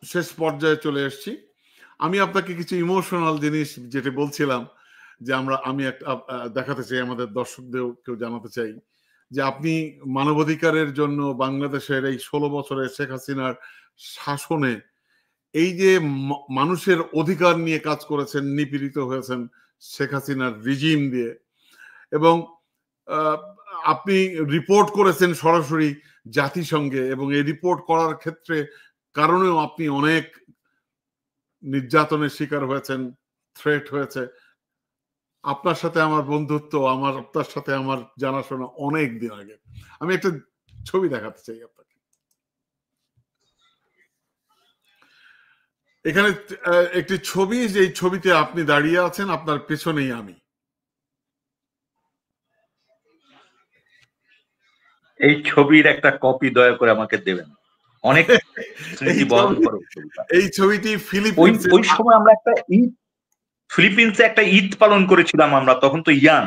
শেষ পর্যায়ে চলে এসেছি। আমি আপনাকে কিছু ইমোশনাল জিনিস যেটা বলছিলাম যে আমি একটা দেখাতে চাই, আমাদের দর্শকদেরকেও জানাতে চাই যে আপনি মানবাধিকারের জন্য বাংলাদেশের এই 16 বছরের শেখ হাসিনার শাসনে এই যে মানুষের অধিকার নিয়ে কাজ করেছেন, নিপীড়িত হয়েছেন শেখ হাসিনার রিজিম দিয়ে, এবং আপনি রিপোর্ট করেছেন সরাসরি জাতিসংঘে, এবং এই রিপোর্ট করার ক্ষেত্রে কারণেও আপনি অনেক নির্যাতনের শিকার হয়েছেন, থ্রেট হয়েছে। আপনার সাথে আমার বন্ধুত্ব, আপনার সাথে আমার জানাশোনা অনেক দিন আগে। আমি একটা ছবি দেখাতে চাই আপনাকে। এখানে একটি ছবি, যে ছবিতে আপনি দাঁড়িয়ে আছেন, আপনার পেছনেই আমি। এই ছবির একটা কপি দয়া করে আমাকে দেবেন। অনেক স্মৃতি বহন করে এই ছবিটি ফিলিপিন্সে, ওই সময় আমরা একটা ফিলিপিন্সে একটা ঈদ পালন করেছিলাম আমরা, তখন তো ইয়াং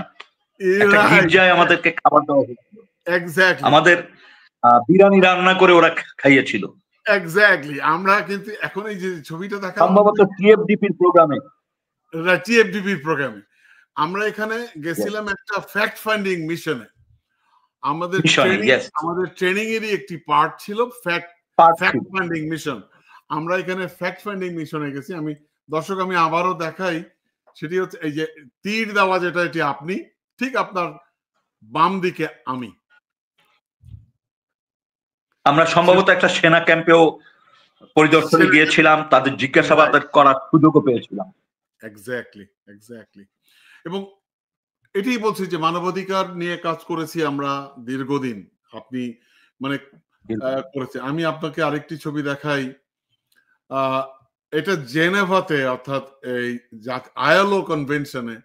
একটা গির্জায় আমাদেরকে খাবার দেওয়া হয়েছিল। এক্স্যাক্টলি, আমাদের বিরিয়ানি রান্না করে ওরা খাইয়েছিল। এক্স্যাক্টলি। আমরা কিন্তু এখন এই যে ছবিটা দেখা, সম্ভবত টিএফডিপির প্রোগ্রামে, আমরা এখানে গেছিলাম একটা ফ্যাক্ট ফাইন্ডিং মিশনে। আমাদের ট্রেনিং এরই একটি পার্ট ছিল ফ্যাক্ট ফাইন্ডিং মিশন। আমরা এখানে ফ্যাক্ট ফাইন্ডিং মিশনে গেছি। আমি আবারও দেখাই, সেটি হচ্ছে এই যে তীর দেওয়া যেটা, এটি আপনি, ঠিক আপনার বাম দিকে আমি। আমরা সম্ভবত একটা সেনা ক্যাম্পেও পরিদর্শনে গিয়েছিলাম, তাদের জিজ্ঞাসাবাদ করার সুযোগও পেয়েছিলাম। এক্স্যাক্টলি। এবং এটাই বলছি যে মানবাধিকার নিয়ে কাজ করেছি আমরা দীর্ঘদিন। আপনি মানে করেছে। আমি আপনাকে আরেকটি ছবি দেখাই। এটা জেনেভাতে, অর্থাৎ এই আইএলও কনভেনশনে,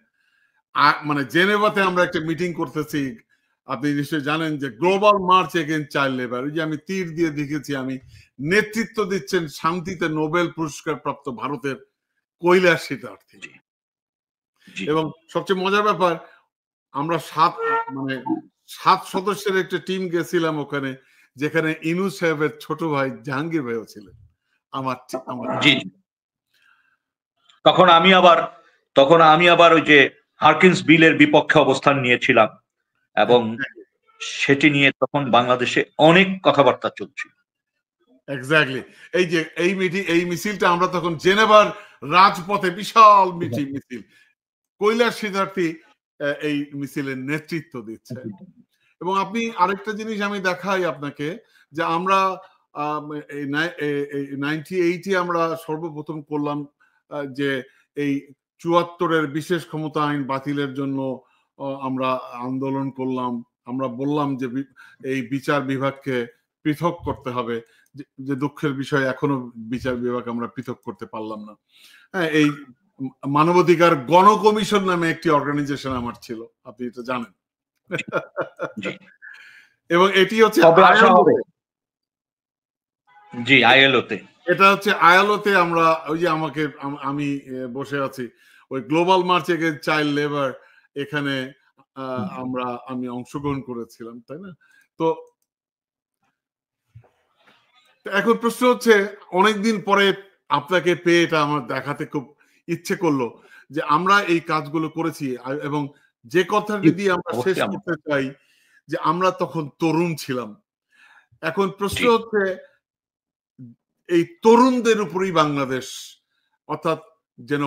মানে জেনেভাতে আমরা একটা মিটিং করতেছি। আপনি নিশ্চয়ই জানেন যে global March against child labour, ওই যে আমি তীর দিয়ে দেখেছি, আমি নেতৃত্ব দিচ্ছেন শান্তিতে নোবেল পুরস্কার প্রাপ্ত ভারতের কৈলাস শীতার্থী। এবং সবচেয়ে মজার ব্যাপার, আমরা 7 সদস্যের একটা টিম গেছিলাম ওখানে, যেখানে ইনু সাহেবের ছোট ভাই জাহাঙ্গীর ভাইও ছিলেন। তখন আমি আবার ওই যে হারকিন্স বিলের বিপক্ষে অবস্থান নিয়েছিলাম, এবং সেটি নিয়ে তখন বাংলাদেশে অনেক কথাবার্তা চলছিল। এক্স্যাক্টলি। এই যে এই মিছিলটা আমরা তখন জেনেভার রাজপথে, বিশাল মিছিল, কৈলাস শীতার্থী এই মিছিলের নেতৃত্ব দিচ্ছে। এবং আপনি আরেকটা জিনিস আমি দেখাই আপনাকে, যে আমরা 98-এ আমরা সর্বপ্রথম করলাম যে এই 74-এর বিশেষ ক্ষমতা আইন বাতিলের জন্য আমরা আন্দোলন করলাম। আমরা বললাম যে এই বিচার বিভাগকে পৃথক করতে হবে, যে দুঃখের বিষয় এখনো বিচার বিভাগ আমরা পৃথক করতে পারলাম না। হ্যাঁ, এই মানবাধিকার গণকমিশন নামে একটি অর্গানাইজেশন আমার ছিল, আপনি এটা জানেন। এবং এটি হচ্ছে এটা হচ্ছে আইএলওতে। আমরা ওই যে আমি বসে আছি ওই global March against child labour, এখানে আমি অংশগ্রহণ করেছিলাম, তাই না? তো এখন প্রশ্ন হচ্ছে, অনেকদিন পরে আপনাকে পেয়ে এটা আমার দেখাতে খুব ইচ্ছে করলো যে আমরা এই কাজগুলো করেছি। এবং যে কথাটি দিয়ে আমরা শেষ করতে চাই, যে আমরা তখন তরুণ ছিলাম। এখন প্রশ্ন হচ্ছে, এই তরুণদের উপরই বাংলাদেশ, অর্থাৎ যেন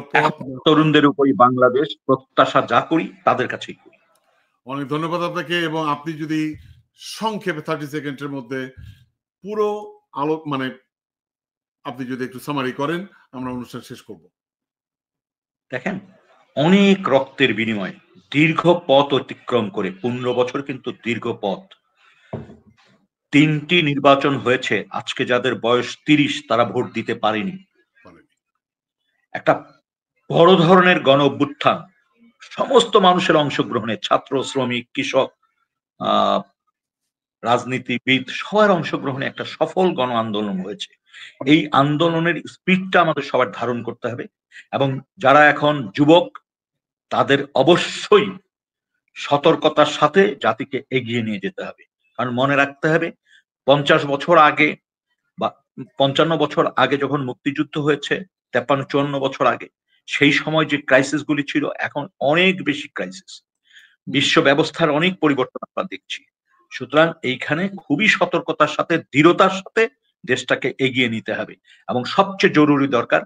তরুণদের উপরই বাংলাদেশ, প্রত্যাশা যা করি তাদের কাছেই করি। অনেক ধন্যবাদ আপনাকে। এবং আপনি যদি সংক্ষেপে 30 সেকেন্ডের মধ্যে পুরো আপনি যদি একটু সামারি করেন, আমরা অনুষ্ঠান শেষ করব। দেখেন, অনেক রক্তের বিনিময়ে দীর্ঘ পথ অতিক্রম করে, 15 বছর কিন্তু দীর্ঘ পথ, 3টি নির্বাচন হয়েছে। আজকে যাদের বয়স 30 তারা ভোট দিতে পারেনি। একটা বড় ধরনের গণ অভ্যুত্থান, সমস্ত মানুষের অংশগ্রহণে, ছাত্র, শ্রমিক, কৃষক, রাজনীতিবিদ, সবার অংশগ্রহণে একটা সফল গণ আন্দোলন হয়েছে। এই আন্দোলনের স্পিডটা আমাদের সবার ধারণ করতে হবে, এবং যারা এখন যুবক তাদের অবশ্যই সতর্কতার সাথে জাতিকে এগিয়ে নিয়ে যেতে হবে। কারণ মনে রাখতে হবে, 50 বছর আগে 55 বছর আগে যখন মুক্তিযুদ্ধ হয়েছে, 53-54 বছর আগে, সেই সময় যে ক্রাইসিস গুলি ছিল এখন অনেক বেশি ক্রাইসিস। বিশ্ব ব্যবস্থার অনেক পরিবর্তন আমরা দেখছি। সুতরাং এইখানে খুবই সতর্কতার সাথে, দৃঢ়তার সাথে দেশটাকে এগিয়ে নিতে হবে এবং সবচেয়ে জরুরি দরকার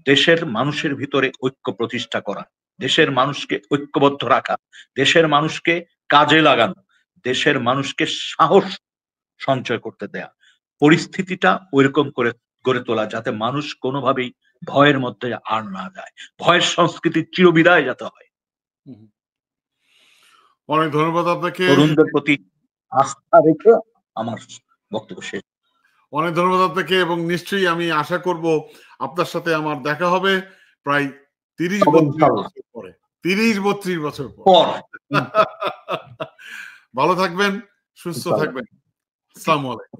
দেশের মানুষের ভিতরে ঐক্য প্রতিষ্ঠা করা, দেশের মানুষকে ঐক্যবদ্ধ রাখা, দেশের মানুষকে কাজে লাগানো, দেশের মানুষকে সাহস সঞ্চয় করতে দেয়া, পরিস্থিতিটা ওইরকম করে গড়ে তোলা যাতে মানুষ কোনোভাবেই ভয়ের মধ্যে আর না যায়, ভয়ের সংস্কৃতির চিরবিদায় যাতে হয়। অনেক ধন্যবাদ আপনাকে। তরুণদের প্রতি আস্থা রেখে আমার বক্তব্য শেষ। অনেক ধন্যবাদ আপনাকে, এবং নিশ্চয়ই আমি আশা করব আপনার সাথে আমার দেখা হবে প্রায় 30-32 বছর পরে। 30-32 বছর পর। ভালো থাকবেন, সুস্থ থাকবেন। আসসালামু আলাইকুম।